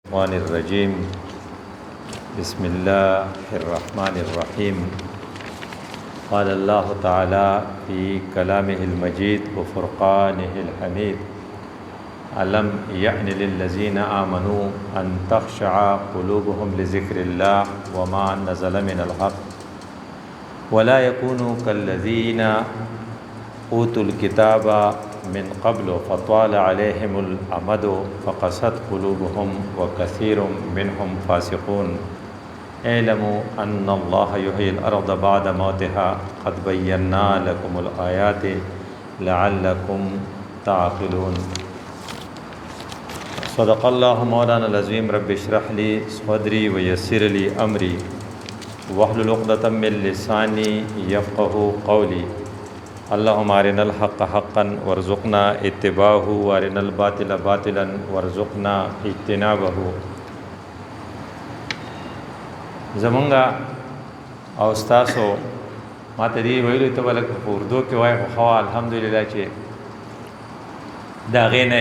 الشيطان الرجيم. بسم الله الرحمن الرحيم. قال الله تعالى في كلامه المجيد وفرقانه الحميد: ألم يأن للذين آمنوا أن تخشع قلوبهم لذكر الله وما نزل من الحق ولا يكونوا كالذين أوتوا الكتاب من قبل فطال عليهم الأمد فقست قلوبهم وكثير منهم فاسقون. اعلموا أن الله يحيي الأرض بعد موتها قد بينا لكم الآيات لعلكم تعقلون. صدق الله مولانا العظيم. رب اشرح لي صدري ويسر لي أمري واحلل عقدة من لساني يفقهوا قولي. اللهم أرنا الحق حقا وارزقنا اتباعه وأرنا الباطل باطلا وارزقنا اجتنابه. زمونږه او تاسو ماته دی ویلو ته ولک په اردو کې وای خو الحمدلله چې دا غینه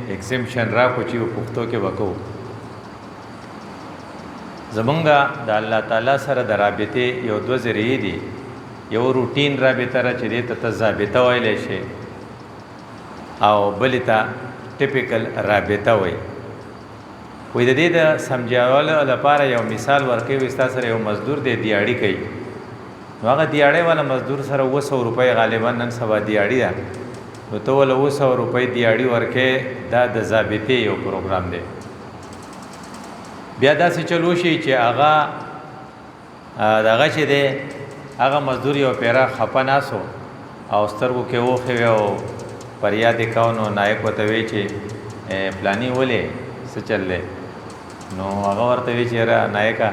ایکسمپشن را کو چې په پښتو کې وکړو. زمونږه د الله تعالی سره د رابطې یو دوه ذریعې دي. یو روټین رابطه را چې دې ته ضابطه ویلی شي او بلې ته ټیپیکل رابطه وایي. وایي د دې د سمجھاولو لپاره یو مثال ورکوي. وایي ستا سره یو مزدور دی دیاړي کوي، نو هغه دیاړۍ والا مزدور سره 200 روپۍ غالبا نن سبا دیاړي ده، نو ته ول 200 روپۍ دیاړي ورکې. دا د ضابطې یو پروګرام دی. بیا داسې چلو شي چې هغه دغه چې دی هغه مزدور یو پیرا خپه ناسو او سترګو کې وخې او فریاد یې کو، نو نایک ورته وی چې پلاني ولې څه چل دی؟ نو هغه ورته وی چې یاره نایکه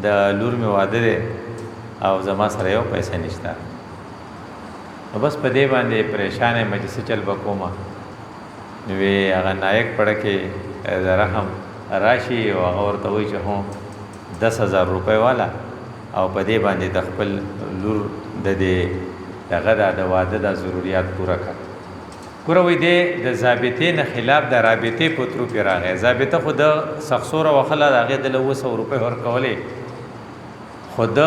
د لور مې واده دی او زما سره یو پیسې نشته، نو بس په دې باندې پریشان یم چې څه چل به کومه. نو وی هغه نایک پړه کې د رحم راشي او هغه ورته وایي چې هو 10,000 روپۍ والا او په دې باندې د خپل لور د دې دغه د واده د ضرورت پوره کړه. ګوره وایي دی د ضابطې نه خلاف د رابطې په ترو کې راغی. ضابطه خو د سخصوره وخله د هغې د 200 روپۍ ورکولې، خو د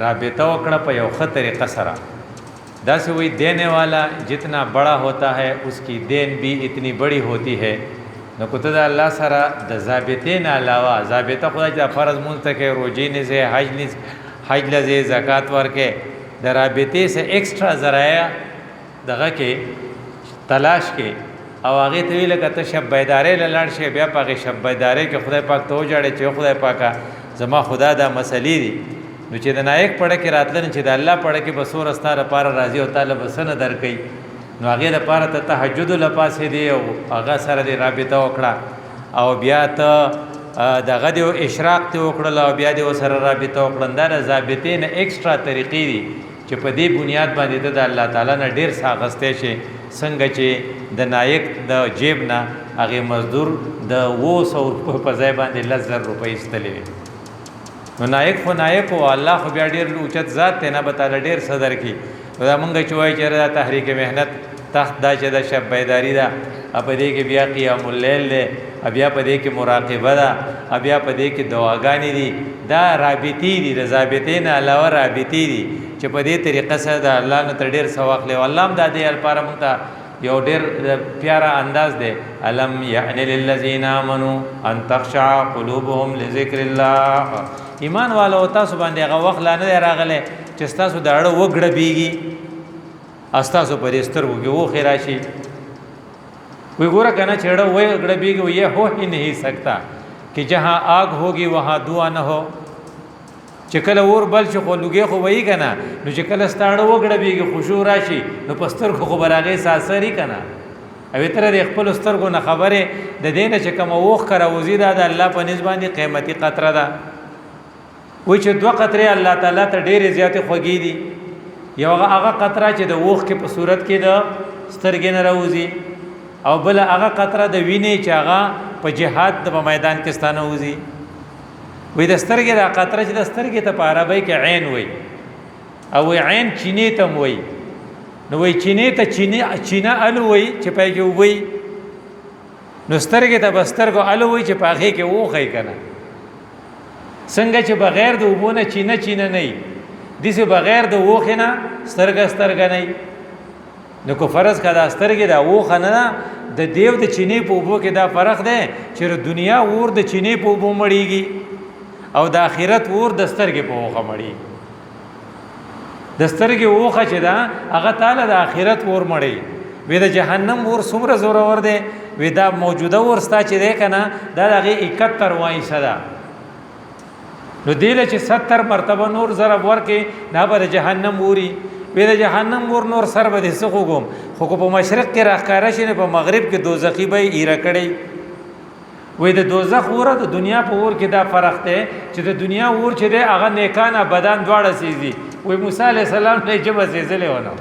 رابطه وکړه په یو ښه طریقه سره. داسې وایي دینے والا جتنا بڑا ہوتا ہے اس کی دین بھی اتنی بڑی ہوتی ہے. نو کو ته د الله سره د ضابطې نه علاوه ضابطه خدای چې فرض مونځ ته کوې، روجې نیسې، حج لځې، زکات ورکې، د رابطې سے ایکسټرا ذرایع دغه کې تلاش کې او هغې ته وی لکه ته شب بیدارۍ له لاړ شې، بیا په هغې شب بیدارۍ کې خدای پاک ته وژاړې چې خدای پاکه زما خدا دا مسلې دي. نو چې د نایک پړه کې راتلل چې د الله پړه کې به څومره ستا لپاره راځي او تعالی به څه نه درکوي، نو هغې لپاره ته تهجد لپاسې دی او هغه سره دې رابطه وکړه او بیا ته دغه دې اشراق دې وکړل او بیا دې ورسره رابطه وکړل. دا د ضابطې نه ایکسټرا طریقې دي چې په دې بنیاد باندې ته د الله تعالی نه ډېر څه اخیستی شي. څنګه چې د نایک د جیب نه هغې مزدور د 200 روپیو په ځای باندې 10,000 روپۍ ایستلې وې. نو نایک خو نایک و، الله خو بیا ډېر اوچت ذات دی، نه به تعالی ډېر څه درکړي. نو دا مونږ چې وایو چې دا تحریک محنت تخت دا چې د شب بیداري ده، په دې کې بیا قیام اللیل دی، بیا په دې کې مراقبه ده، بیا په دې کې دعاګانې دي. دا رابطې دي، د ضابطې نه علاوه رابطې دي چې په دې طریقه سره د الله نه ته ډېر څه واخلې. الله هم دا دې لپاره مونږ ته یو ډېر پیاره انداز دی: الم یأن للذین آمنوا ان تخشع قلوبهم لذکر الله. ایمان والا او تاسو باندې هغه وخت لا نه دی راغلی چې ستاسو د اړه وګړبېږي، ستاسو په دې سترګو کې وخې راشي. وی ګوره که نه چې اړه وګړبېږي، یہ ہو ہی نہیں سکتا کہ جہاں آگ ہوگی وہاں دعا نہ ہو. چې کله اور بل شي خو لوګې خو وایي که نه، نو چې کله ستا اړه وګړبېږي خشوع راشي نو په سترګو خو به هغې څه اثر وي که نه. او تره د خپلو سترګو نه خبرې د دې نه چې کومه اوښکه راوځي دا د الله په نسبت باندې قیمتي قطره ده. وایي چې 2 قطرې الله تعالی ته ډېرې زیاتې خوږې دي. یو هغه قطره چې د اوښکې په صورت کې د سترګې نه راوځي، او بل هغه قطره د وینې چې هغه په جهاد د میدان کې ستانه وځي. وایي د سترګې دا قطره چې د سترګې ته په عربۍ کې عین وایي، او وایي عین چینې ته هم وایي. نو وایي چینې ته چینه الو وایي چې پای کې وایي نو سترګې ته بسترګو الوي چې پاغه کې وخی کنه څنګه چې بغیر د وبونه چینه نه دیسه بغیر د وخه نه سترګه نه نو کو فرض کړه سترګې دا وخه نه د دیو د چینه په وبو کې دا فرق دی چې دنیا ور د چینه په وبو مړیږي او د آخرت ور د سترګې په وخه مړی د سترګې وخه چې دا هغه تعالی د آخرت ور مړی وې د جهنم ور څومره زور ور دی وې دا موجوده ور ستا چې دی کنه دا دغه 71 وای صدا نو دیله چې 70 مرتبه نور ضرب ورکې نه به جهنم ووري وې د جهنم ور نور سر به سخو کوم خو په مشرق کې راخاره شي نه په مغرب کې دوزخی به ایره کړي وې د دوزخ ور د دنیا په ور کې دا فرق دی چې د دنیا ور چې دی هغه نیکانه بدن دواړه سيزي وې موسی عليه السلام له جبه سيزلې ونه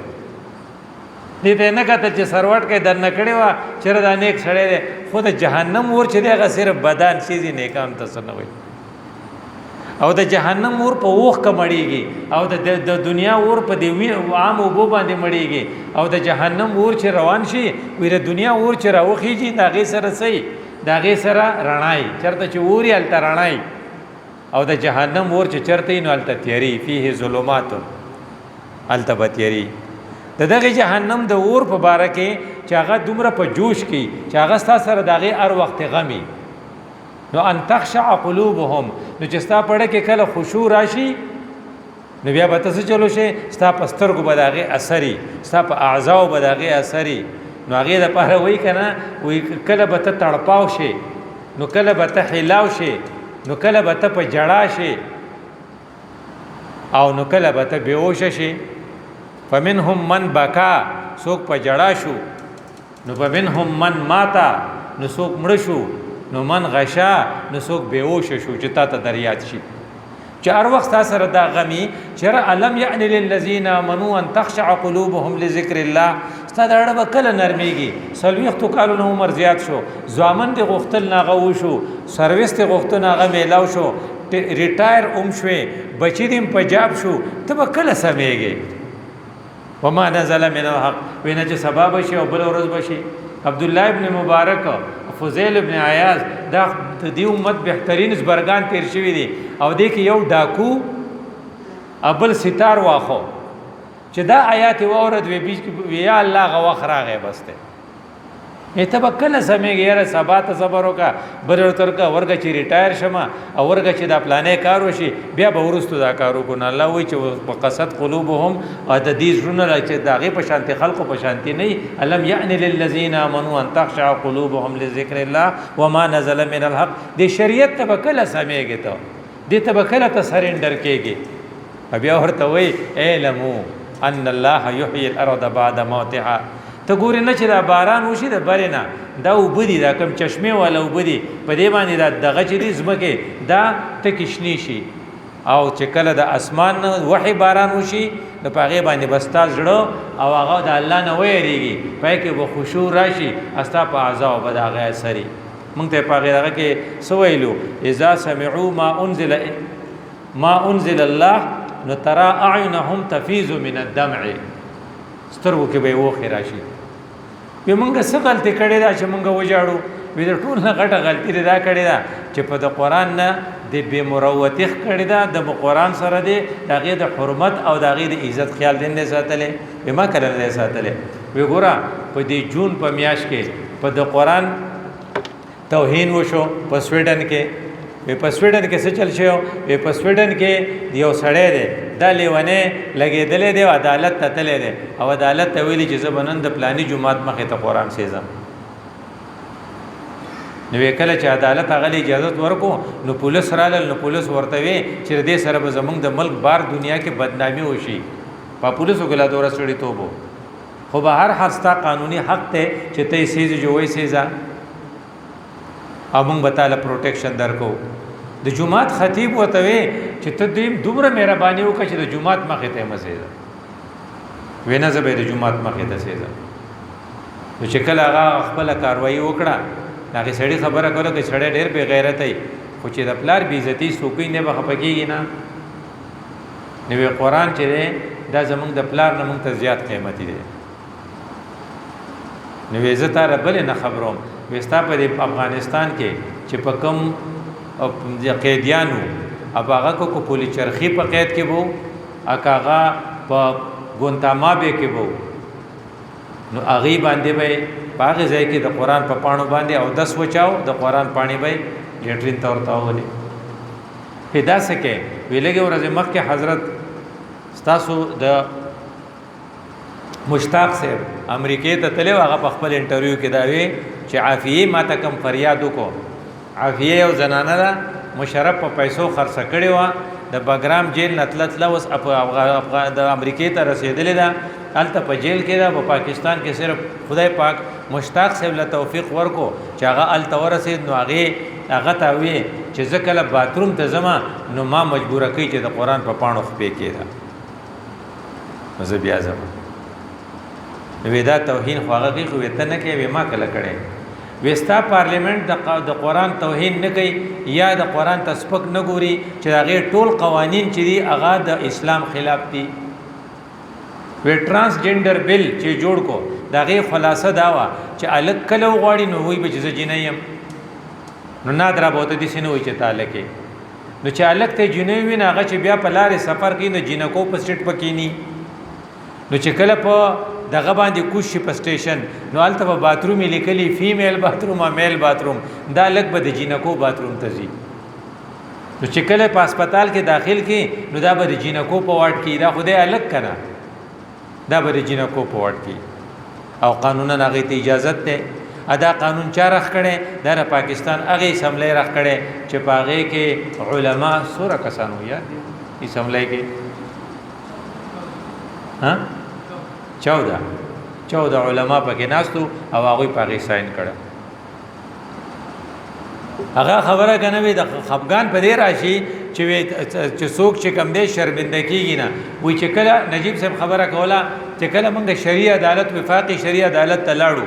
دې ته نه کته چې سروټ کې در نه کړي وا چې دا نیک سړی خود جهنم ور چې دی هغه صرف بدن سيزي نیکان ته سنوي او د جهنم ور په وخ کمړیږي او د دنیا ور په دی عام وبو باندې مړیږي او د جهنم ور چې روان شي ویره دنیا ور چې راوخیږي دا غي سره سي دا غي سره رڼای چرته چې وری ال ترڼای او د جهنم ور چې چرته نو ال تیری فيه ظلمات ال تبتیری دغه جهنم د ور په باره کې چې هغه دومره په جوش کې چې هغه ستا سره دغه هر وخت غمي نو ان تخشع قلوبهم نو چې ستا پړه کې کله خشوع راشي نو بیا به تاسو چلو شي ستا پسترګو بداغه اثري ستا په اعضاء بداغه اثري نو هغه د پاره وای کنه وای کله به ته تړپاو شي نو کله به ته حلاو شي نو کله به ته په جړا شي او نو کله به ته بیهوش شي فمنهم من بکا سوک په جړا شو نو فمنهم من ماتا نو سوک مړ شو نو من غشا نو څوک بیهوش شو چې تا ته دریات شي چې هر وخت سره دا غمی چې علم یعنی للذین آمنوا ان تخشع قلوبهم لذکر الله ستاسو اړه کله نرمیږي سلويختو کالو نو عمر زیات شو ځوامن دی غختل ناغه وشو سرویس ته غختو ناغه میلاو شو ریټایر شوي بچی دیم پنجاب شو ته کله سمېږي وما نزل من الحق وینه چې سبب شي او بل ورځ بشي عبد الله ابن مبارک فضیل ابن عیاض دا د دې امت بهترین زبرګان تیر شوی دي او د کې یو ډاکو ابل ستار واخو چې دا آیات اورد وی بیچ کې یا الله غوا خراغه بسته ایته بکله سمېږي یاره سبا ته صبر وکا بر تر کا ورګه چې ریټایر شمه او ورګه چې دا پلانې کار وشي بیا به ورستو دا کارو کو نه الله وی چې وقصت قلوبهم او د دې زړونه چې داغه په شانتي خلقو په شانتي نه الم یعنی للذین آمنوا ان تخشع قلوبهم لذکر الله وما نزل من الحق دې شریعت ته بکله سمېږي ته دې ته بکله ته سرندر کېږي بیا ورته وی علمو ان الله یحیی الارض بعد موتها ته ګورې نه چې دا باران وشي د برینا دا وبدي دا کم چشمه والا وبدي په دې باندې دا دغه چې دې زمکه دا تکشنی شي او چې کله د اسمان وحي باران وشي د پاغه باندې بستا زړه او هغه د الله نه وېریږي پای کې به خشوع راشي استا په اعضاء بداغه سری مونږ ته پاغه دغه کې سویلو اذا سمعوا ما انزل الله نو ترى اعینهم تفیض من الدمع سترګو کې به وخی راشي به مونږه څه غلطي کړې ده چې مونږه وجاړو به د ټول نه غټه غلطي ده کړې ده چې په د قران نه د بے مروتیخ کړې ده د قران سره دی دغه د حرمت او دغه د عزت خیال دین نه ساتلې به ما کړل نه ساتلې وی ګوره په دې جون په میاش کې په د قران توهین وشو په سویډن کې په سویډن کې څه چل شو په سویډن کې یو سړی دی دا لیونه لګېدلې دی عدالت ته تللی دی او عدالت ته ویلي چې زه بنن د پلاني جماعت مخې ته قرآن سیزم نو کله چې عدالت هغه اجازه ورکو نو پولیس رالل نو پولیس ورته وی چې دې سره به زمونږ د ملک بار دنیا کې بدنامي وشي په پولیسو ګلا دورا سړی توبو خو به هر حستا قانوني حق ته چې ته سیز جوړې سیزا امون بتاله پروټیکشن درکو د جمعات خطیب وته وی چې ته دې دومره مهرباني وکړه چې د جمعات مخې ته مسیزه وینه زبې د جمعات مخې ته سیزه نو چې کله هغه خپل کاروایی وکړه هغه سړی خبره کوله چې سړی ډېر بے غیرت دی خو چې د پلار بی عزتی سوکې نه بخپکیږي نه نو قرآن چې دا زمونږ د پلار نه مونږ ته زیات قیمتي دی نو عزت را بل نه خبروم وستا په افغانستان کې چې په کم قیدیانو اب هغه کو پولی چرخی په قید کې وو اکاغه په ګونتامابه کې وو نو اغي باندې به باغ ځای کې د قران په پاڼو باندې او 10 وچاو د قران پانی به لیټرین تور تاولې پیدا سکے ویلګه ورځ مخ کې حضرت ستاسو د مشتاق صاحب امریکای ته تلو هغه په خپل انټرویو کې دا وی چې عافیه ما ته کم فریاد وکړو عافیه یو زنانه ده مشرف په پیسو خرڅ کړي و د بګرام جیل نتلت لوس د امریکای ته رسیدلې ده الته په جیل کې ده په پاکستان کې صرف خدای پاک مشتاق صاحب له توفیق ورکو چې هغه الته ورسید نو هغه ته وی چې ځکه له باتروم ته زما نو ما مجبور کړی چې د قران په پاڼو خپې کېده مزه بیا زما ودا توهین خو هغه کې وته نه کوي ما کله کړي وستا پارلیمنت د قران توهین نه کوي یا د قران تسبق نه ګوري چې هغه ټول قوانین چې دی هغه د اسلام خلاف دي وی ترانسجنډر بل چې جوړ کو دغه خلاصه داوا چې الګ کلو غواړي نو وي بچ جنیم نو نادر بوته دي سينو چې تعالی کې نو چې الګ ته جنوي نه هغه چې بیا په لارې سفر کوي نو جنکو په سټ پکېنی نو چې کله په دغه باندې کوشي په سټیشن نو الته په باتروم لیکلي فیمیل باتروم او میل باتروم دا لګ به د جینکو باتروم ته ځي نو چې کله په هسپتال کې داخل کی نو دا به د جینکو په واټ کې دا خدای الګ کنا دا به د جینکو په واټ کې او قانونا هغه ته اجازه ده ادا قانون چا رخ کړي د پاکستان هغه اسمبلی رخ کړي چې پاغه کې علما سوره کسانو یاد دي اسمبلی کې ها 14 علما پکې ناستو او هغه پاغه ساين کړه هغه خبره کنه وي د خفغان په دې راشي چې څوک چې کم دې شرمنده کیږي نه وای چې کله نجیب صاحب خبره کوله چې کله موږ شریعه عدالت وفاقي شریعه عدالت تلاړو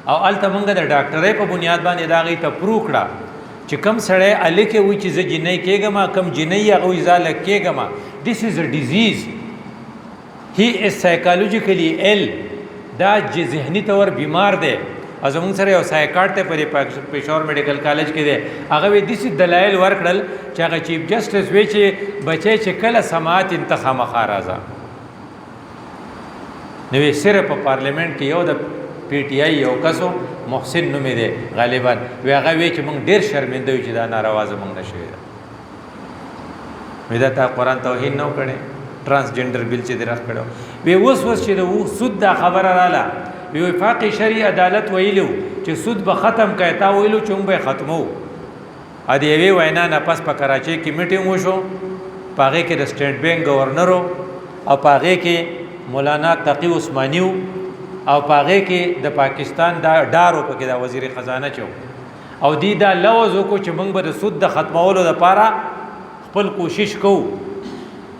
او الته موږ د ډاکټرۍ په بنیاد باندې داغي ته پروکړه چې کم سړی الکه وای چې ز جنې کېګما کم جنې هغه ځاله کېګما this is a disease he is psychologically ill دا ذهني تور بیمار دی ازمون سره یو سایکاټ ته په پېښور میډیکل کالج کې دی هغه وی دي دلایل ورکړل چې هغه چیف جسټس وی چې بچي چې کله سماعت انتخاب خارازه نو صرف په پارلیمنت کې یو د پی ټی آی یو کسو محسن نومې دی غالبا وی هغه وی چې موږ ډیر شرمنده یو چې دا ناروا زمونږ نشوي وی دا تا قرآن توهین نو کړي ترانسجنډر بل چې درخ کړو وی اوس چې د سود دا خبره رااله وی وفاقي شرعي عدالت ویلو چې سود به ختم کړي تا ویلو چې موږ به ختمو ا دې وی وینا نه پس په کراچي کې میټینګ وشو پاغه کې د سټیټ بانک گورنر او پاغه کې مولانا تقی عثمانیو او پاغه کې د پاکستان دا ډارو پکې دا وزیر خزانه چو او دی دا لوز کو چې موږ به د سود د ختمولو لپاره خپل کوشش کوو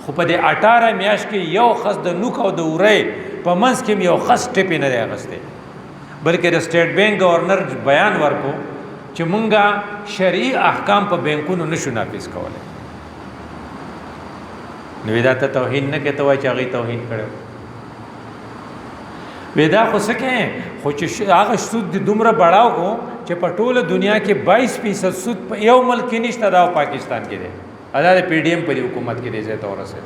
خو په دې 18 میاش کې یو خص د نوک او د اورې په منځ کې یو خص ټپی نه دی غسته بلکې د سټیټ بانک گورنر بیان ورکو چې مونږه شرعي احکام په بانکونو نشو نافذ کولای نو دا ته توهین نه کوي چې هغه توهین کړو ودا خو سکه خو چې هغه سود د دومره بڑاو کو چې په ټوله دنیا کې 22% سود په یو ملک نشته دا پاکستان کې دی ادا د پی ډی ایم پر حکومت کې دی زه تور سره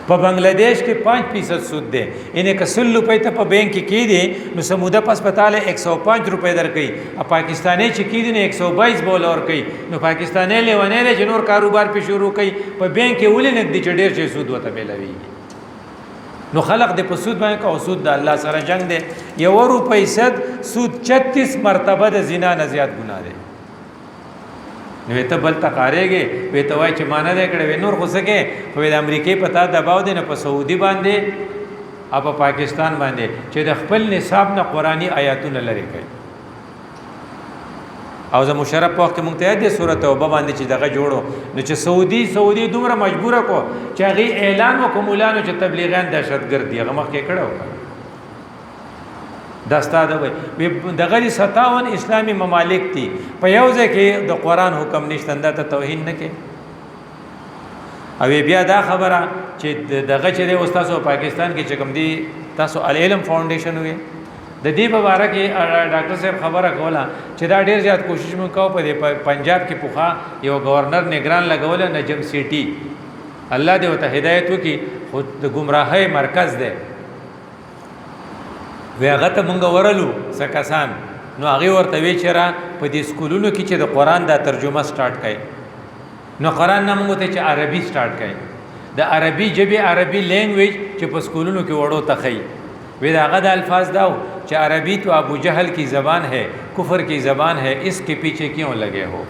په بنگلاديش کې 5% سود دی انې کسل روپے ته په بانک کې دی نو سموده هسپتال 105 روپے درکې ا پاکستاني چې کې دی 122 بول اور کوي نو پاکستاني لیونه نه جنور کاروبار په شروع کوي په بانک کې ولې نه دی چې ډېر شي سود وته ملوي نو خلق د په سود باندې او سود د الله سره جنگ دی یو روپے صد سود 36 مرتبه د زنا نه زیات ګناه دی نو ته بل تقاریږي وې ته وای چې مان نه کړي نور خو سکے په د امریکای پتا دباو دي نه په سعودي باندې او په پاکستان باندې چې د خپل نصاب نه قرآنی آیاتونه لري کوي او زمو مشرف په وخت کې مونږ ته د سورته توبه باندې چې دغه جوړو نو چې سعودي دومره مجبوره کو چې هغه اعلان وکومولانو چې تبلیغیان دهشتګرد دي هغه مخکې کړو دا ستاده وي دغه 57 اسلامي ممالک دي په یو ځای کې د قران حکم نشته دا ته توهین نه کوي او بیا دا خبره چې دغه چې د استادو پاکستان کې چې کوم دي تاسو العلم فاونډیشن وي د دې په اړه کې ډاکټر صاحب خبره کوله چې دا ډیر زیات کوشش مون کوو په پنجاب کې پوخا یو گورنر نگران لګول نجم سیټي الله دې وته هدایت وکي خود د گمراهۍ مرکز دی وی هغه ته مونږ ورلو سکسان نو هغه ورته وی چې را په دې سکولونو کې چې د قران دا ترجمه سٹارټ کړي نو قران نه مونږ ته چې عربي سٹارټ کړي د عربي جبه عربي لینګویج چې په سکولونو کې وړو تخی وی دا هغه د الفاظ داو چې عربی تو ابو جہل کی زبان ہے کفر کی زبان ہے اس کے پیچھے کیوں لگے ہو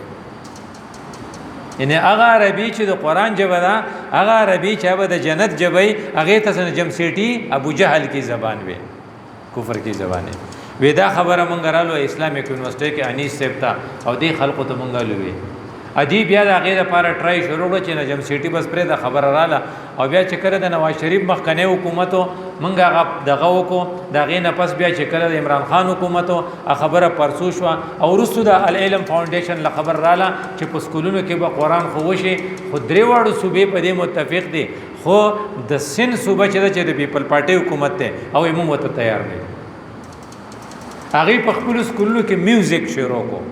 یعنی هغه عربی چې د قران جبه دا هغه عربی چې به د جنت جبه هغه ته نجم سیټي ابو جہل کی زبان وی کفر کی زبان ہے ودا خبره مونږ رالو اسلامیک یونیورسيټي کې انیس سپتا او دی خلقو ته مونږ لوي ادی بیا د غیر لپاره ټرای شروع کړ چې نجم سیټي بس پرې د خبره رااله او بیا چې کړه د نواز شریف مخکنه حکومتو منګه دغه وکړو د غینه پس بیا چې کړه د عمران خان حکومتو خبره پرسو شو او رسو د العلم فاونډیشن له خبر رااله چې په سکولونو کې به قران خو وشي خو درې واړو صوبې په دې متفق دي خو د سن صوبه چې د پیپل پارټي حکومت ته او موږ ته تیار دي هغه په خپل سکولونو کې میوزیک شروع کو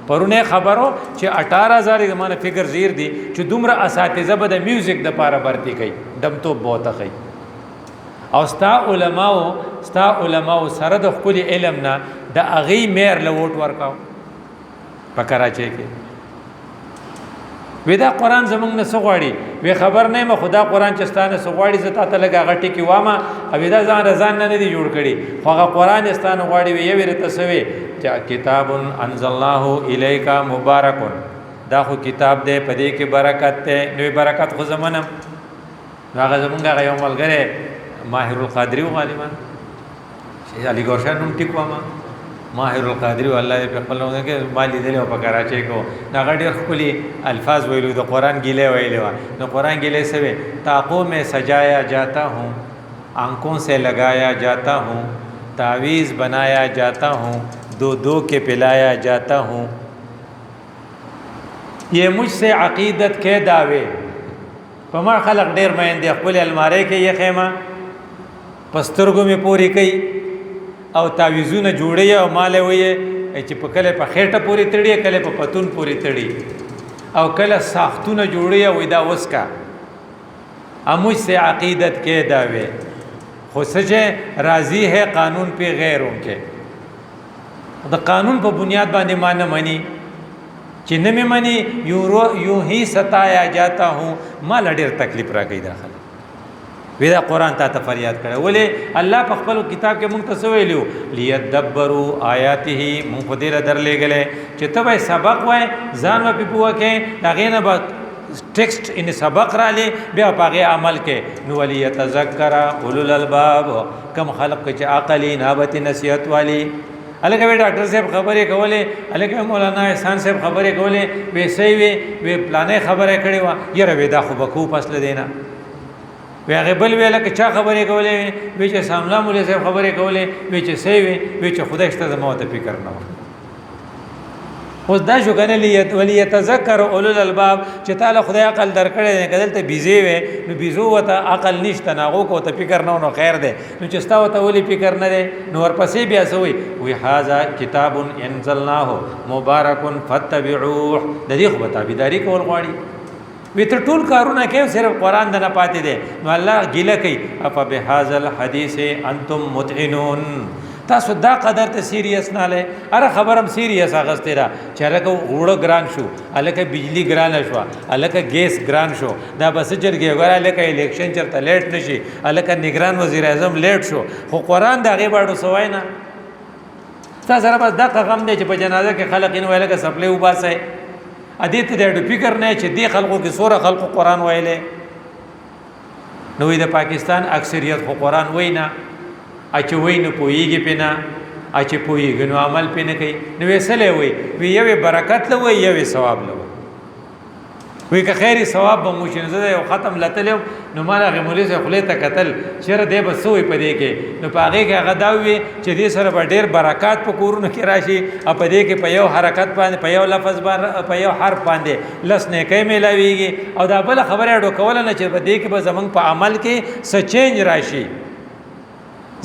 پرونه خبرو چې 18000 زمانه فکر زیر دي چې دومره اساتذه به د میوزیک د پاره برتی کوي دم تو بہت کوي او ستا علماء سره د خپل علم نه د اغي میر لوټ ورکاو په کراچۍ کې ودا قران زمونږ نه سغواړي وی خبر نه ما خدا قران چستانه سغواړي زتا ته لګا غټي کې وامه او دا ځان رضان نه دي جوړ کړي خو هغه قران استانه غواړي وی ورته سوي چې کتاب انزل الله الیک مبارک دا خو کتاب دې پدې کې برکت ته نوې برکت خو زمونږ هغه زمونږ یو ملګری ماهر القادری غالبا شي علي ګورشن نوم ټیک وامه ماهر القادری الله په خپلونه کې مالی دل او په کراچۍ کو دا غډیر خپلې الفاظ ویلو د قران ګیله ویلو نو قران ګیله سوي تاقو میں سجایا جاتا ہوں آنکھوں سے لگایا جاتا ہوں تعویذ بنایا جاتا ہوں دو دو کے پلایا جاتا ہوں یہ مجھ سے عقیدت کے دعوے پما خلق ډیر مېندې خپل الماره کې یې خیمه پسترګو می پوری کوي او تعویذونه جوړي او مال وي چې په کله په خېټه پوری تړي کله په پتون پوری تړي او کله ساختونه جوړي او دا وسکا اموج سے عقیدت کے دعوے خو سچے راضی ہے قانون پہ غیروں کے دا قانون په بنیاد باندې مان منی چې نه مې منی یو هی ستایا جاتا ہوں مال ډېر تکلیف راکې داخله ودا قران ته فریاد کړه ولې الله په خپل کتاب کې مونږ ته ویلو لیدبروا آیاته مونږ په دې درلې غلې چې ته به سبق وای ځان په پوهه کې داغه نه به ټیکسټ ان سبق را لې بیا پاغه عمل کې نو ولی یتذکر اولو الالباب کم خلق چې عقلی نابت نصیحت والی الګه ډاکټر صاحب خبرې کولې الګه مولانا احسان صاحب خبرې کولې وې صحیح وې پلانې خبرې کړې و یره ودا خو بکو پسله دینا وی هغه بل ویل که چا خبرې کولې وی چې سامنا مولوی صاحب خبرې کولې وی چې صحیح وی چې خدای شته زموږ ته فکر نه و اوس دا شو کنه ولی یتذکر اولو الالباب چې تعالی خدای عقل درکړي نه کدل ته بيزي وي نو بيزو وته عقل نشته ناغو کو ته فکر نه نو خیر ده نو چې ستا وته ولی فکر نه ده نو ورپسې بیا سوې وی هاذا کتاب انزلناه مبارک فتبعوه د دې خو تابعداري کول غواړي وی تر ټول کارونه کوي صرف قران د نه پاتې دي نو الله ګیله کوي اف بهذل حدیث انتم متعنون تاسو دا قدر ته سیریس نه لې اره خبرم سیریس اغسته را چرګه وړو ګران شو الکه بجلی ګران شو الکه ګیس ګران شو دا بس چرګه غره الکه الیکشن چرته لیټ نشي الکه نگران وزیر اعظم لیټ شو خو قران دا غي باندې سوای نه تاسو سره بس دا غم دی چې په جنازه کې خلک ان ویلکه سپلې وباسه ادیت دې فکر نه چې دې خلکو کې سوره خلکو قران ویلې نو د پاکستان اکثریت خو قران وینا اچ وینه پویږي پنا اچ پویږي نو عمل پنه کوي نو وسلې وی یوه برکت لوي یوه ثواب لوي وی که خیری ثواب به مو شنه زده یو ختم لتلم نو مالا غمولی سه خلی ته قتل شر دې بسوي پدې کې نو پاګه کې غداوي چې دې سره به ډېر برکات په کورونو کې راشي او پدې کې په یو حرکت باندې په یو لفظ باندې په یو حرف باندې لس نه کې ملاويږي او دا بل خبره اډو کول نه چې پدې کې به زمنګ په عمل کې څه چینج راشي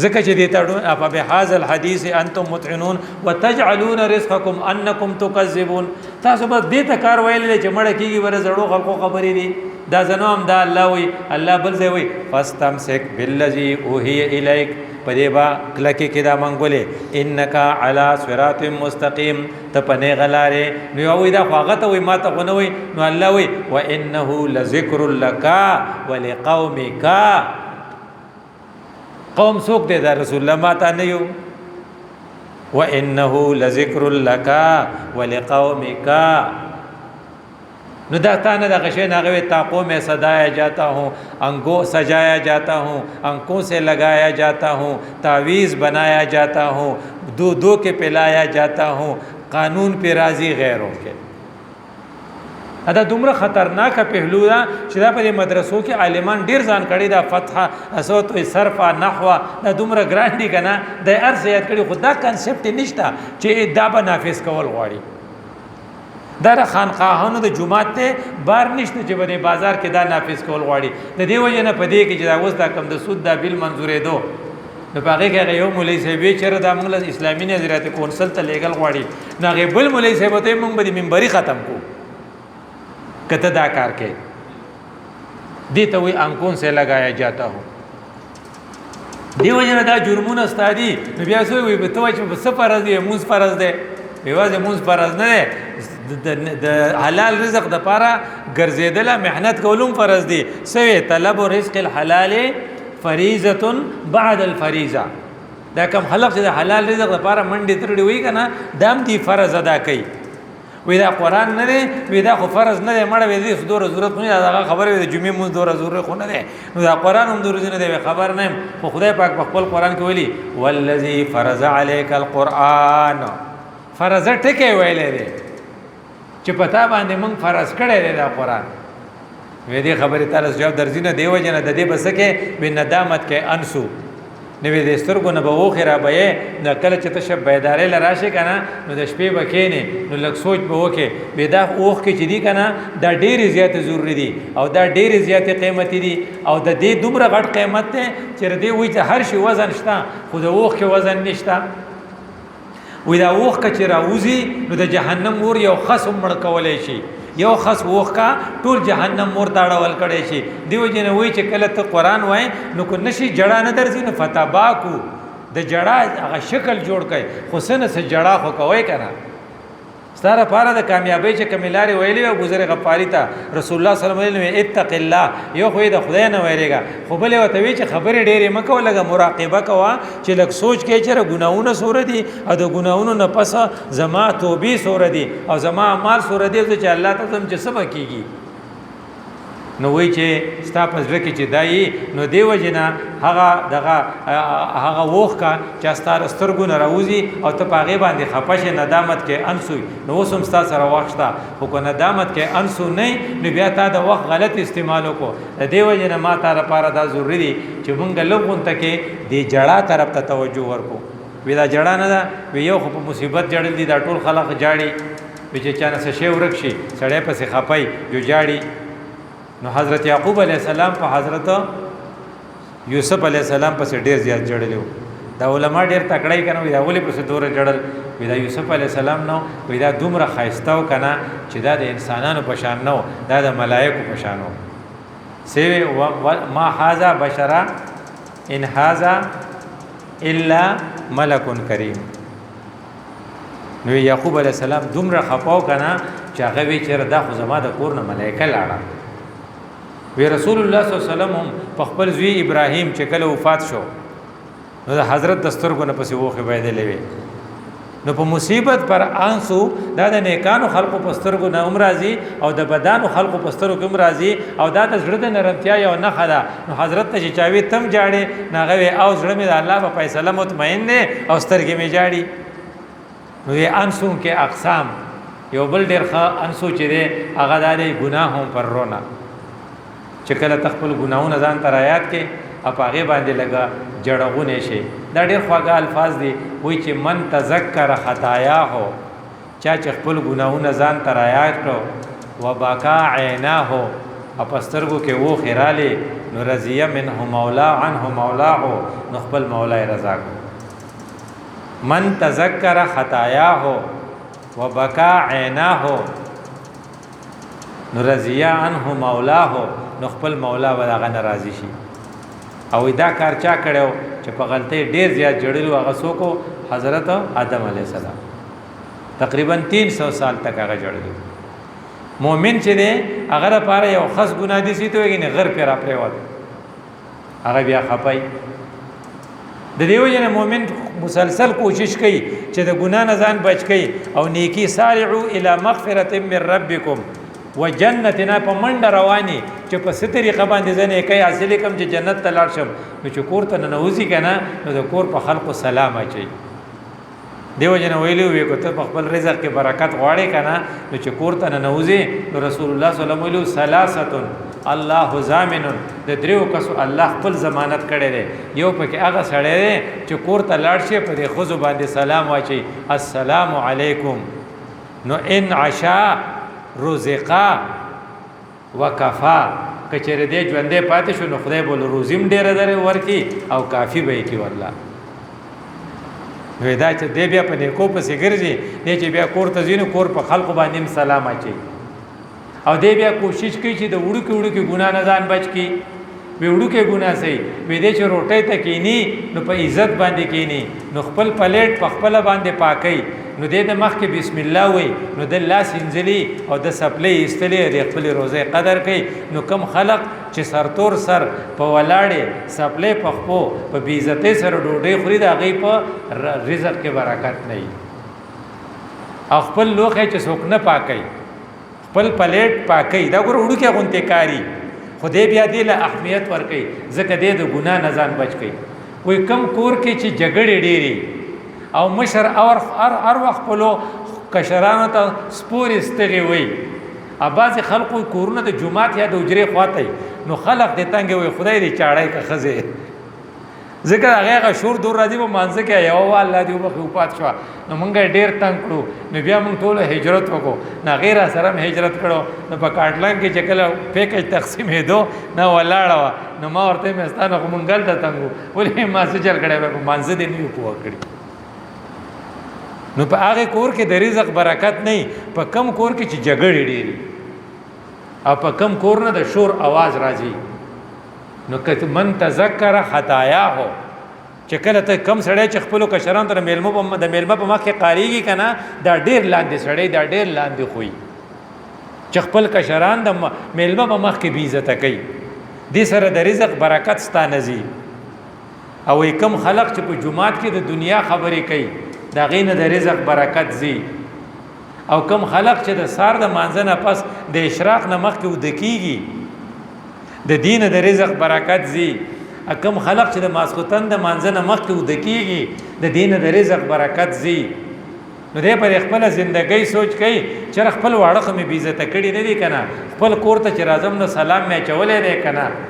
ځکه چې دې تړون اف بهذا الحديث انتم متعنون وتجعلون رزقكم انكم تكذبون. تاسو بس دې ته کار ویل چې مړ کیږي ور زړو خلکو خبرې دي دا زنوم دا الله وی الله بل ځای وی فاستمسك بالذي اوحي اليك پدې با کلکه کې دا منګولې انك على صراط مستقيم ته پنه غلاره نو وی دا خواغه ته وی ماته غنوي نو الله وی وانه لذکر لك ولقومك. قوم څوک دې دا رسول الله ماته نه یو وانه لذکر لك ولقومك. نو دا تانه دا غشین هغه تاقو میں سجایا جاتا ہوں انگو سجایا جاتا ہوں انکوں سے لگایا جاتا ہوں تعویذ بنایا جاتا ہوں دو دو کے پلایا جاتا ہوں قانون پہ راضی غیروں کے. دا دومره خطرناک پهلو دا چې دا په مدرسو کې عالمان ډیر ځان کړي دا فتح اسوت صرف نحو دا دومره ګرانډي کنه د ارث یاد کړي خدا کانسپټ نشته چې دا به نافذ کول غواړي. دا خانقاهانو د جمعات ته بار نشته چې په بازار کې دا نافذ کول غواړي. د دې وجه نه پدې کې چې دا اوس دا کم د سود دا بیل منزورې دو نو پاره کې یو مولوی صاحب چې دا موږ اسلامي نظریات کونسل ته لیګل غواړي نه بل مولوی صاحب ته موږ به منبري ختم کو کته دا کار کې دي ته وي انکون سے لگایا جاتا ہو. دی وجه دا جرمونه استادي نو بیا سوې وي په توای چې په فرض دی موږ فرض دی بیواز موږ فرض نه د حلال رزق د پاره ګرځیدله محنت کولم فرض دی سوی طلب رزق الحلال فریضه بعد الفریضه. دا کوم خلق چې د حلال رزق د پاره منډي ترډي وي کنه دام دی فرض ادا کوي وی دا قرآن نه دی وی دا خو فرض نه دی مړه وی دې دوره ضرورت نه دا خبره وی د جمعې مون دوره ضرورت خو نه دی نو دا قرآن هم دوره نه دی خبر نه خو خدای پاک په خپل قرآن کې ویلي والذي فرض عليك القرآن فرض ټکه ویلې دی چې پتا باندې مونږ فرض کړی دی دا قرآن. وی دې خبره تعالی جواب درځینه دی وجنه د دې بسکه به ندامت کې انسو نوې د سترګو نه به وخره به د کله چې ته شب بیدارې لراشه کنه نو د شپې بکینه نو لږ سوچ به وکې به دا اوخ کې چې دی کنه دا ډېر زیات ضروری دي او دا ډېر زیات قیمتي دي او د دې دومره غټ قیمت ته چې دې وای چې هر شي وزن شته خو د اوخ کې وزن نشته. وې دا اوخ چې راوځي نو د جهنم ور یو خصم مړ کولای شي یو خاص وخ کا ټول جهنم مور تاړول کړي شي. دیو جن وای چې کله ته قران وای نو کو نشي جړه نه درځي نو فتاباکو د جړه هغه شکل جوړ کړي خو سن سه جړه خو کوي کنه ستاره پاره د کامیابی چې کملاري ویلې او گزره غفاری ته رسول الله صلی الله علیه وسلم اتق الله یو خو د خدای نه ویریږي خو بل وته وی چې خبره ډېرې مکو لګه مراقبه کوا چې لږ سوچ کې چې ګناونه سور دي او د ګناونو نه پس زما توبې سور دي او زما اعمال سور دي چې الله تعالی چې سبا کیږي. نو وای چې ستا پزړه کې چې دای نو دیو جنا هغه وخ کا چې ستاره سترګو نه راوځي او ته پاغه باندې خپشه ندامت کې انسوي نو وسم ستا سره واښتا خو کو ندامت کې انسو نه نو بیا تا د وخت غلط استعمال وکړو. دیو جنا ما تا لپاره دا ضروری دي چې مونږ لغون ته کې دی جړه طرف ته توجه ورکو. وی دا جړه نه دا وی یو خو په مصیبت جړل دي دا ټول خلک جاړي وی چې چانه څه شی ورکشي سړی پسې خپای جو جاړي. نو حضرت یعقوب علیہ السلام په حضرت یوسف علیہ السلام پس ډیر زیات جړلیو. دا علما ډیر تکړای کنه وی دا ولې پس دوره جړل وی دا یوسف علیہ السلام نو وی دا دومره خایستاو کنه چې دا د انسانانو په شان نو دا د ملائکو په شان نو سی ما هاذا بشرا ان هاذا الا ملک کریم. نو یعقوب علیہ السلام دومره خپاو کنه چې هغه وی چیرې دا خو زما د کور نه ملائکه لاړه. وی رسول الله صلی الله علیه وسلم په خپل زوی ابراهیم چې کله وفات شو نو د حضرت دستورګو نه پسې وخه بيدلې وي نو په مصیبت پر انسو دا د نیکانو خلقو پسترګو نه عمرازي او د بدانو خلقو پسترګو عمرازي او دا د زړه د نرمتیا یو نه خدا. نو حضرت ته چې چاوي تم جاړي ناغه او زړه مې د الله په فیصله مطمئن نه او سترګې مې جاړي. نو یې انسو کې اقسام یو بل ډېر ښه انسو چې دی هغه د ګناهوں پر رونا چې کله تخپل ګناونه ځان تر آیات کې اپاغه باندې لگا جړغونه شي. دا ډېر خواږه الفاظ دي وای چې من تذکر خطایا هو چا چې خپل ګناونه ځان تر آیات کړو وبکا عینا هو اپسترګو کې و خیراله نو رضیه منه مولا عنه مولاه نو خپل مولا رضا کو من تذکر خطاياه وبكى عيناه نو رضیه عنه مولاه نو خپل مولا ولغه ناراضي شي او دا کار چا کړو چې په غلطي ډیر زیات جوړلو هغه څوک حضرت آدم علیه السلام تقریبا 300 سال تک هغه جوړلو مؤمن چې دی هغه لپاره یو خاص ګناه دي سي ته وګینه غر پر اپریوت هغه بیا خپای د دیو جن مؤمن مسلسل کوشش کوي چې د ګناه نه ځان بچ کوي او نیکی سارعوا الى مغفرة من ربکم وجنتنا په منډه رواني چې په ستري قباندې ځنه کوي حاصل کم چې جنت ته لاړ شم نو چې کور ته ننوځي کنه نو د کور په خلقو سلام اچي دیو جن ویلو وی کو ته خپل رزق کې برکت غواړي کنه نو چې کور ته ننوځي نو رسول الله صلی الله علیه وسلم ثلاثه الله ضامن د دریو کسو الله خپل ضمانت کړي دی یو پکې هغه سړی دی چې کور ته لاړ شي په دې خزو باندې سلام واچي السلام علیکم نو ان عشاء رزقا وکفا کچره دې ژوندې پاتې شو نو خدای بول روزیم ډیره در ورکی او کافی به کی والله ودا چې دې بیا په نیکو پسې ګرځي دې چې بیا کور ته ځینو کور په خلق باندې سلام اچي او دې بیا کوشش کوي چې د وړو کې ګناه نه ځان بچ کی وړو کې ګناه سي وې دې چې روټي ته کینی نو په عزت باندې کینی نو خپل پلیټ په خپل باندې پاکي نو دې د مخ کې بسم الله وای نو د الله سنجلي او د سپلې استلې د خپل روزه قدر کوي نو کم خلق چې سرتور سر په ولاړې سپلې په خپو په بیزته سره ډوډۍ خوري دا غي په رزق کې برکت نه او خپل لوخه چې څوک نه پاکي خپل پلیټ پاکي دا ګور وړو کې غونته کاری خدای بیا دې له اهمیت ور کوي ځکه دې د ګناه نه ځان بچ کوي وای کم کور کې چې جګړې ډېری او مشر اور هر وخت په لو کشرانو ته سپور استغي وي اباز خلقو کورونه د جمعات یا د اجرې خواته نو خلق دې تنګ وي خدای دې چاړای کا خزه ذکر هغه شور دور راځي په مانځه کې یو الله دې وبخو پات شو نو مونږ ډېر تنگ کړو نو بیا مونږ ټول هجرت وکړو نه غیر سره هجرت کړو نو په کاټلان کې چې کله پیکج تقسیم هدو نه ولاړه نو ما ورته مستانه مونږ ته تنګو ولې ما څه چل کړه په مانځه دې نه پوه کړی نو په هغه کور کې د رزق برکت نه په کم کور کې چې جګړې ډېری او په کم کور نه د شور आवाज راځي نو کته من تذکر خطایا هو چې کله ته کم سړی چې خپل کشران تر میلمه په د میلمه په مخ کې قاریږي کنه دا ډېر لاندې سړی دا ډېر لاندې خوې چې خپل کشران د میلمه په مخ کې بی عزت کوي دې سره د رزق برکت ستانه زی او کم خلق چې په جمعات کې د دنیا خبرې کوي دا غینه د رزق برکت زی او کم خلق چې د سار د مانځنه پس د اشراق نه مخ کې ودکیږي د دین د رزق برکت زی کم خلق چې د ماسختن د مانځنه مخ کې ودکیږي د دین د رزق برکت زی نو دې پر خپل ژوندۍ سوچ کوي چې خپل واړه مې بیزته کړي نه دي کنه خپل کور ته چې راځم نو سلام مې چولې دی کنه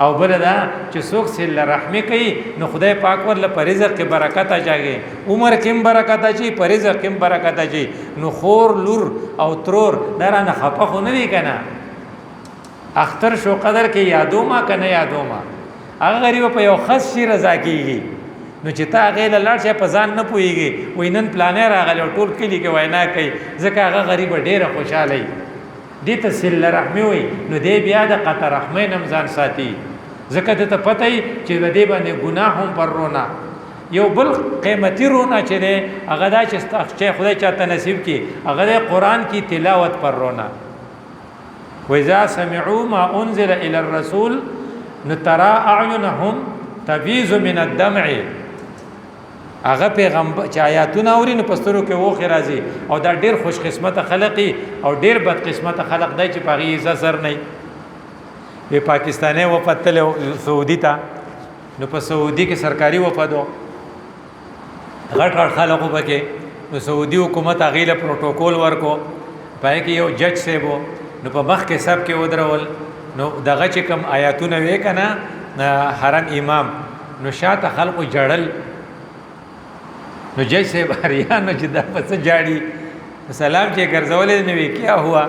او بلدا چې څوک سره رحمی کوي نو خدای پاک ورله پر رزق کې برکت اچاږي عمر کې برکت اچي پر رزق کې برکت اچي نو خور لور او ترور درانه خپه خو نه دي کنه اختر شو قدر کې یادو ما کنه یادو ما هغه غریب په یو خاص شي رضا کیږي نو چې تا غیله لاړ شي په ځان نه پويږي وینن پلانې راغله ټول کلی کې وینا کوي ځکه هغه غریب ډیره خوشاله دي ته سل رحمی وي نو دې بیا د قطر رحمین رمضان ساتي ځکه ته پته ای چې دې باندې ګناه هم پر رونا یو بل قیمتي رونا چې ده هغه دا چې خدای چاته نصیب کی هغه د قران کی تلاوت پر رونا وَإِذَا سَمِعُوا مَا أُنزِلَ إِلَى الرَّسُولِ نَتَرَى أَعْيُنَهُمْ تَفِيضُ مِنَ الدَّمْعِ هغه پیغمبر چې آیاتونه اوري نو پسترو کې وخه راځي او دا ډیر خوش قسمت خلقي او ډیر بد قسمت خلق دی چې پاغي سر نه وي پاکستاني وپتل سعودي ته نو په سعودي کې سرکاري وپدو غټ خلقو پکې نو سعودي حکومت غیله پروتوکول ورکو پای کې یو جج سیبو نو په مخ کې سب کې ودرول نو دغه چې کوم آیاتونه وې کنه حرم امام نو شاته خلقو جړل نو جج سے باریان نو چې دا پس جاړي سلام چې ګرځولې نو کیا ہوا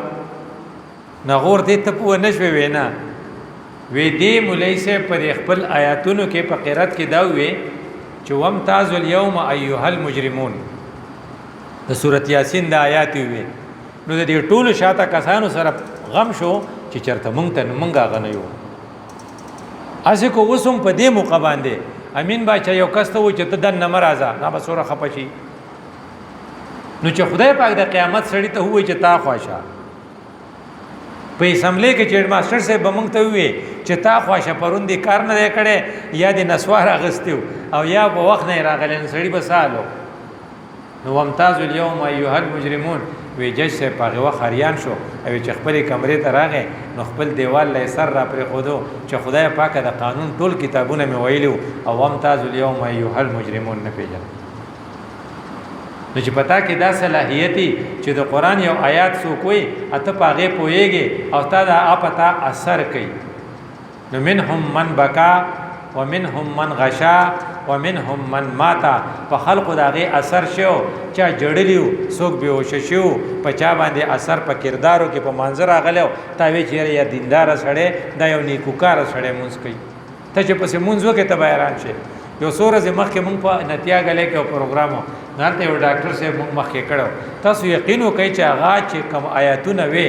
نغور دې ته پوه نشوي وینا وی دې مولای سه پر خپل آیاتونو کې په قرات کې دا وی چې ومتاز اليوم ايها المجرمون د سورۃ یاسین د آیات وی نو دې ټول شاته کسانو سره غم شو چې چرته مونږ ته مونږه غنیو اسه کو وسوم په دې موقع باندې امین باچا یو کس ته و چې ته د نمرازه نه بسوره خپشي نو چې خدای پاک د قیامت سړی ته وای چې تا خواشه په اسمبلی کې چیرډ ماستر صاحب بمنګ ته وی چې تا خواشه پروندې کار نه کړي یا د نسوار اغستیو او یا په وخت نه راغلی سړی بسالو نو ومتاز اليوم ايها المجرمون وی جج سے پاغه و خریان شو او چې خپل کمرې ته راغې نو خپل دیوال له سر را پرې خودو چې خدای پاک د قانون ټول کتابونه مې ویلو او ومتاز اليوم ايها المجرمون نه پیژن نو چې پتا کې دا صلاحیتي چې د قران یو آیات سو کوئی اته پاغه پويږي او تا دا اپتا اثر کوي نو منهم من بکا ومنهم من غشا ومنهم من ماتا په خلق داغه اثر شو چا جړلیو څوک بیهوش شو په چا باندې اثر په کردارو کې په منظر اغلو تا وی چیرې یا دیندار سره دا یو نیکوکار سره مونږ کوي ته چې پس مونږ وکې ته بیان شي یو سورې مخکې مونږ په نتیا غلې کې پروګرامو نارته یو ډاکټر سه مخکې کړو تاسو یقین وکړئ چې هغه چې کوم آیاتونه وي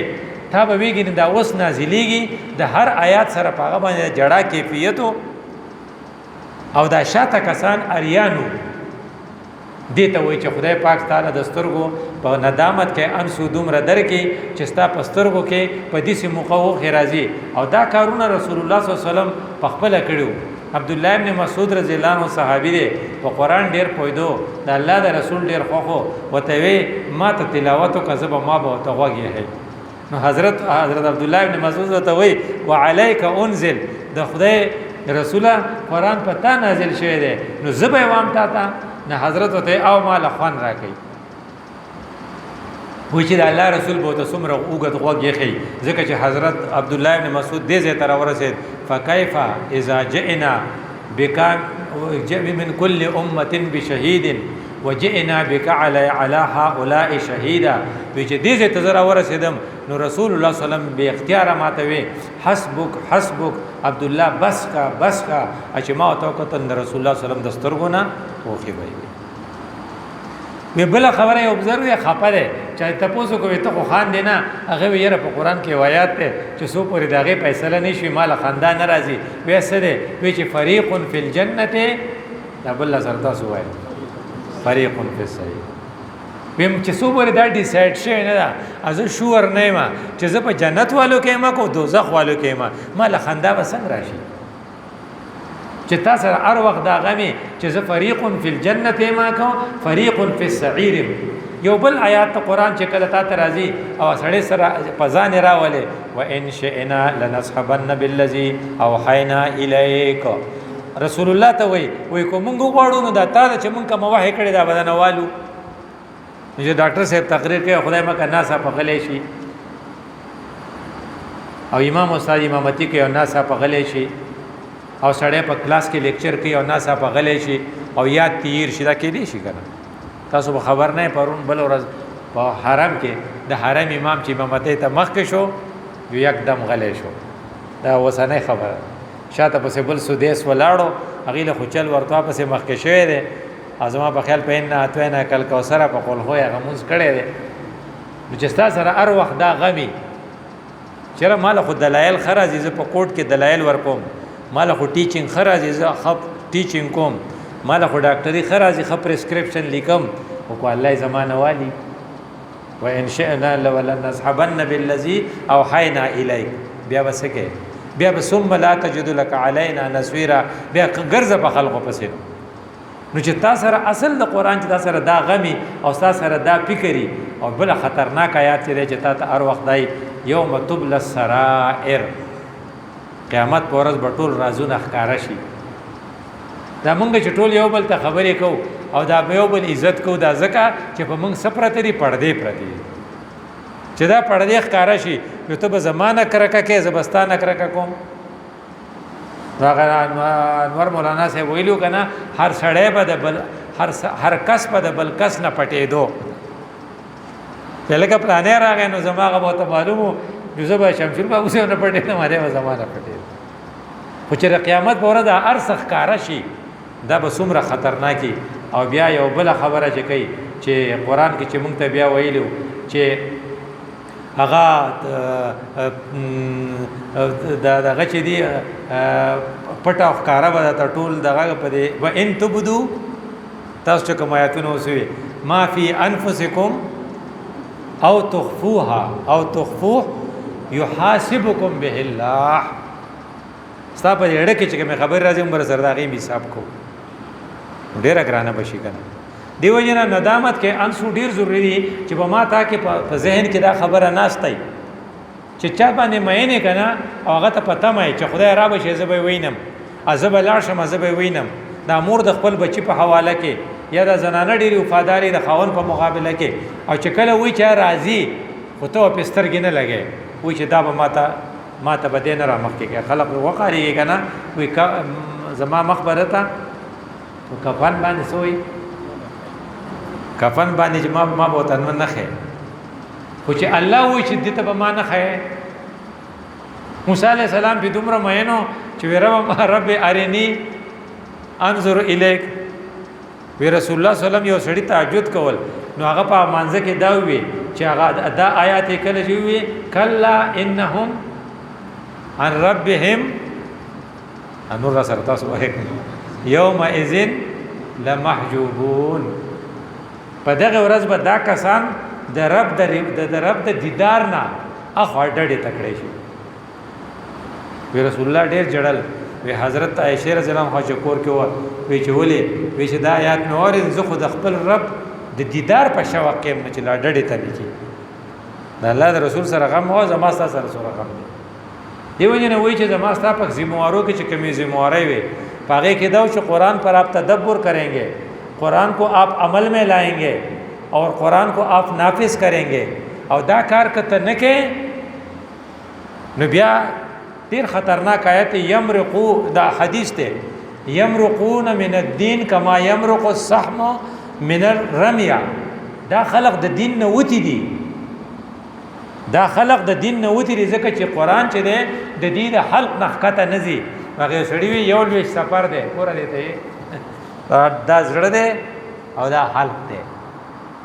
تا به ویګین دا اوس نازلېږي د هر آیات سره په باندې جړه کیفیتو او دا شاته کسان اریانو دیته وای چې خدای پاک تعالی د سترګو په ندامت کې انسو دومره درکې چې ستا په سترګو کې په دې سیمو خیرازي او دا کارونه رسول الله صلی الله علیه وسلم په خپل کړو عبد الله ابن مسعود رضی الله عنه صحابي دی په قران ډیر پویدو د الله د رسول ډیر خوخو وته وی ما ته تلاوت او کذب ما به ته وغه نو حضرت عبد الله ابن مسعود ته وی وعليك انزل د خدای رسوله قران په تا نازل شوی دی نو زبې وام تا نه حضرت ته او مال خوان راکې وای چې د الله رسول بوته سمره اوګد غوږی ځکه چې حضرت عبد الله ابن مسعود دې زه تر ورسید فكيف اذا جئنا بك من كل امه بشهيد وجئنا بك على هؤلاء شهيدا چې دې زه تر ورسیدم نو رسول الله صلی الله علیه وسلم به اختیار ماته حسبك عبد الله بس کا چې ما ته کتن رسول الله صلی الله علیه وسلم دسترګونه اوخی وای وی بل خبره یو observe خپره چې تاسو کوی ته خان دینا هغه یې په قران کې روایت ته چې سو پرې داغه فیصله نشي مال خاندان ناراضي وې سره وی چې فریق فی الجنه دا بل سره تاسو وای فریق فی السعیر ویم چې سو پرې دا ډیسایډ شي نه دا از شور نه ما چې زه په جنت والو کې ما کو دوزخ والو کې ما مال خندا وسنګ راشي چې تاسو هر وخت دا غمي چې زه فریق فی الجنه ما کو فریق فی السعیر یو بل آیات قرآن چې کله تا راځي او سړی سره پزان راولې و ان شئنا لنصحبن بالذی اوحینا الیک رسول الله ته وای کوم غواړو نو دا تا چې مونږه موحی کړی دا بدنوالو چې ډاکټر صاحب تقریر کوي خدای مکه ناسا په غلې شي او امام استاد امامتی کوي او ناسا په غلې شي او سړی په کلاس کې لیکچر کوي او ناسا په غلې شي او یا تیر شي دا کې دي شي کنه تاسو به خبر نه پرون بل ورځ په حرم کې د حرم امام چې امامت ته مخ کې شو یو یکدم غلې شو دا وسنه خبره شاته په بل سودیس ولاړو هغه له خچل ورته په مخ کې شوی دی ازما په خیال پین نه اتوي نه کل کوثر په قول هو هغه موږ کړي دی نو چې تاسو سره هر وخت دا غمي چیرې مال خو دلایل خرازي ز په کوټ کې دلایل ورکوم مال خو ټیچینګ خرازي ز خپ ټیچینګ کوم مال خو ډاکټري خرازي خپ پرسکرپشن لیکم او کو الله زمانه والی وان شئنا لنصحبن بالذي اوحينا اليك بیا وسکه بیا ثم لا تجد لك علينا نصيرا بیا ګرځه په خلقو پسې نو چې تاسو سره اصل د قران چې تاسو سره دا غمي او تاسو سره دا فکرې او بل خطرناک آیات چې تاسو هر وخت دای یوم تبل السرائر قیامت پورز بټول رازونه ښکارا شي دا مونږ چې ټول یو بل ته خبرې کو او دا یو بل عزت کو دا ځکه چې په مونږ سپرته دی پردې پردې چې دا پردې ښکارا شي نو ته به زمانہ کرکه کې زبستانه کرکه کوم انور مولانا سے ویلو کنا هر سړی به د بل هر کس به د بل کس نه پټېدو لکه پلانې راغی نو زماغه به ته معلومو جوزبا شمشیر بابو سے نه پټه نه ماره زمانہ پټه خو چې قیامت په ورځ ارسخ کار شي دا به څومره خطرناکي او بیا یو بل خبره چې کوي چې قران کې چې مونږ ته بیا ویلو چې هغه دغه چې دی پټه ښکارا به د ټول دغه په دې و ان تبدو تاسو کوم آیاتونه وسوي ما فی انفسکم او تخفوها او تخفوه یحاسبکم به الله ستا په اړه کې چې کوم خبر راځي عمر زرداغي حساب کو ډیره ګرانه بشي کنه دیو جنا ندامت کې انسو ډیر ضروری دي چې په ما تا کې په ذهن کې دا خبره ناشتای چې چا باندې مې نه کنه او هغه ته پته مې چې خدای را به شي زبې وینم عذاب لاړ شم زبې وینم دا مور د خپل بچی په حواله کې یا د زنانه ډیری وفاداری د خاون په مقابله کې او چې کله وای چې راضي خو ته په سترګې نه لګې وای چې دا به ماته به دین را مخ کې خلق وقاری کنه وای زما مخبره ته کفن باندې سوې کفن باندې چې ما به تن نه خې خو چې الله وای چې دته به ما نه خې موسی علی السلام په دومره مینو چې رب ارنی انظر الیک وی رسول الله صلی الله علیه وسلم یو سړی تعجد کول نو هغه په مانځ کې دا وی چې هغه دا آیات کله چې وی کلا انهم عن ربهم انور سره تاسو وایي یوم اذن لمحجوبون په دغه ورځ به دا کسان د رب د دیدار نه اخوا ډډې تکړه شي وی رسول الله ډېر جړل وی حضرت عائشہ رضی الله عنها کور کې و وی چې ولې وی چې دا آیات نو اور زه خو د خپل رب د دیدار په شوق کې نه چې لا ډډې ته لیکي د الله د رسول سره غم او زما سره سره غم دی وجه نه وی چې زما سره په ذمہوارو کې چې کمی ذمہواری وي پاګه کې دا چې قرآن پر آپ تدبر کریں گے قرآن کو آپ عمل میں لائیں گے اور قرآن کو آپ نافذ کریں گے او دا کار کته نه کې نو بیا ډیر خطرناک آیت یمرقو دا حدیث ته یمرقون من الدین کما یمرق السهم من الرمیا دا خلق د دین نه وتی دي دا خلق د دین نه وتی دي ځکه چې قران چې ده د دې د حلق نخکته نزي هغه سړی وی یو لوي سفر ده پورا دیته دا زړه ده او دا حلق ده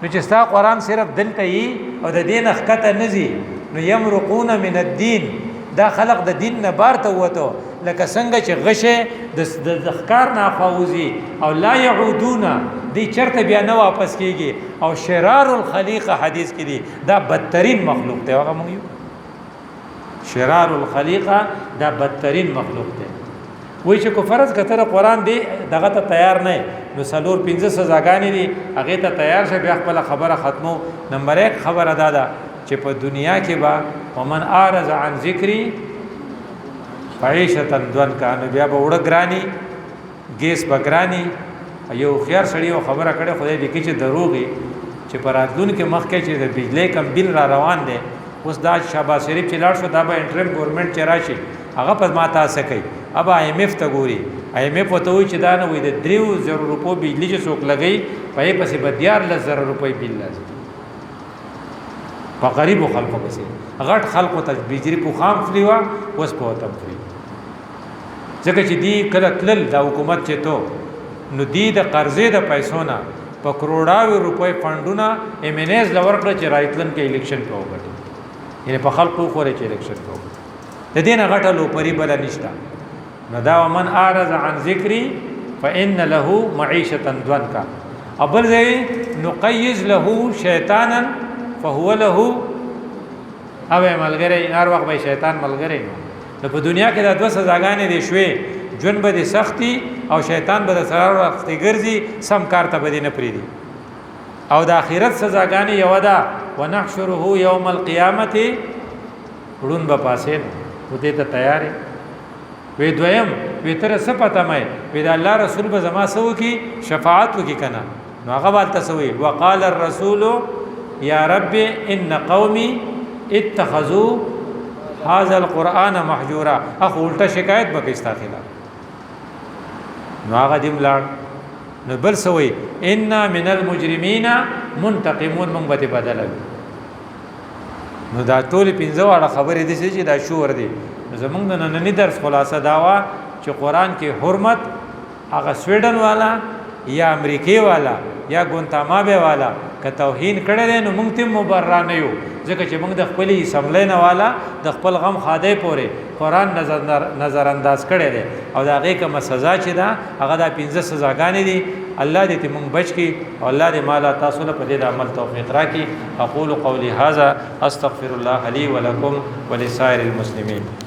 نو چې ستا قران صرف دلته ای او د دین نخکته نزي نو یمرقون من الدین دا خلق د دین نه بار ته وته لکه څنګه چې غشه د ذکر نه فوزي او لا يعودون دی چرته بیا نه واپس کیږي او شرار الخلیقه حدیث کې دی دا بدترین مخلوق دی هغه موږ شرار الخلیقه دا بدترین مخلوق دی وای چې کو فرض کتره قران دی دغه ته تیار نه نو سلور 15 سزاګانی دي هغه ته تیار شه بیا خپل خبره ختمو نمبر 1 خبره دادا چې په دنیا کې با ومن اعرض عن ذکری فعیشة ضنکا نو بیا به وړه ګرانی ګیس بګرانی یو خيار سړی او خبره کړي خدای دې کې چې دروغي چې پراتلون کې مخ کې چې د بجلی کم بل را روان دي اوس دا شاباش شریف چې لاړ شو دا به انټرم ګورنمنت چې راشي هغه په ماته سکی ابا ایم ایف ته ګوري ایم ایف ته وي چې دا نه وي د 3000 روپو بجلی چې څوک لګي په پسې به 10000 روپۍ بل لازم په غریب خلکو پسې غټ خلکو ته بجلی په خام فلیوا اوس په وته فری ځکه چې دی کله تل د حکومت چې تو نو دی د قرضې د پیسو نه په کروڑاوي روپۍ فندونه ایمنیز لور کړ چې رایتلن کې الیکشن په وګټي یعنی په خلکو خوري چې الیکشن په وګټي د دې نه غټه لو پری بل نشته نو دا ومن اعرض عن ذکری فان له معيشه ضنکا ابل ذی نقیز له شیطانا فهو له او ملګری هر وخت به شیطان ملګری نو په دنیا کې د 2 سزاګانې دي شوي جون به دي سختي او شیطان به د سره وخت ګرځي سم کار ته به نه پریدي او د آخرت سزاګانې یو ده ونحشره یوم القیامت ورون به پاسه ودې ته تیارې وې دویم وې تر څه پته مې وې د الله رسول به زما سو کی شفاعت وکي کنه نو هغه بالته سوې وقال الرسول یا رب ان قومي اتخذوا هذا القرآن محجورا اخو الټه شکایت بکستا خلاف نو هغه دیم لاړ نو بل سوې ان من المجرمين منتقمون من بده بدل نو دا ټول 15 واړه خبرې دي چې دا شور دي. زمونږ د نننی درس خلاصه داوا چې قران کې حرمت هغه سویډن والا یا امریکای والا یا ګونتامابه والا که توهین کړي نو موږ ته مبرر نه یو، ځکه چې موږ د خپل اسمبلی نه والا د خپل غم خاده پورې قران نظر انداز کړي دي او دا هغه کوم سزا چې دا هغه د 15 سزاګانې دي. الله دې موږ بچ کی او الله دې مالا تاسو له په دې عمل توفیق راکړي. اقول قولي هذا استغفر الله لي ولكم ولسائر المسلمين.